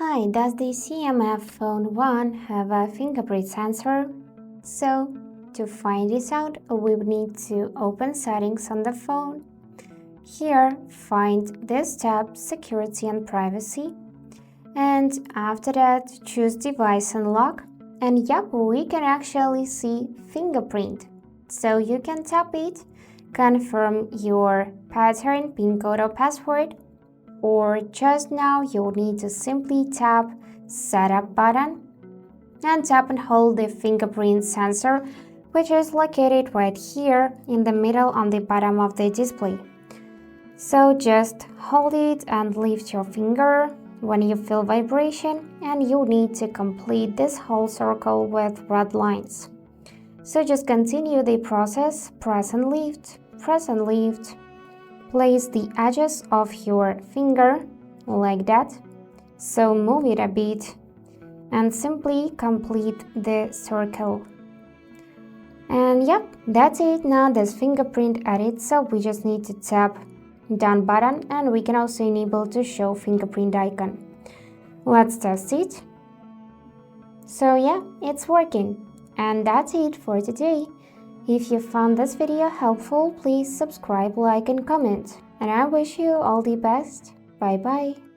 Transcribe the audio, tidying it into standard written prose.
Hi, does the CMF Phone 1 have a fingerprint sensor? So, to find this out, we would need to open settings on the phone. Here, find this tab, Security and Privacy. And after that, choose Device Unlock. And yep, we can actually see fingerprint. So you can tap it, confirm your pattern, PIN code or password. Or just now you'll need to simply tap Setup button and tap and hold the fingerprint sensor, which is located right here in the middle on the bottom of the display. So just hold it and lift your finger when you feel vibration, and you need to complete this whole circle with red lines. So just continue the process, press and lift, press and lift. Place the edges of your finger like that, so move it a bit and simply complete the circle. And yep, that's it. Now this fingerprint edit, so we just need to tap down button and we can also enable to show fingerprint icon. Let's test it. So yeah, it's working. And that's it for today. If you found this video helpful, please subscribe, like and comment. And I wish you all the best. Bye bye.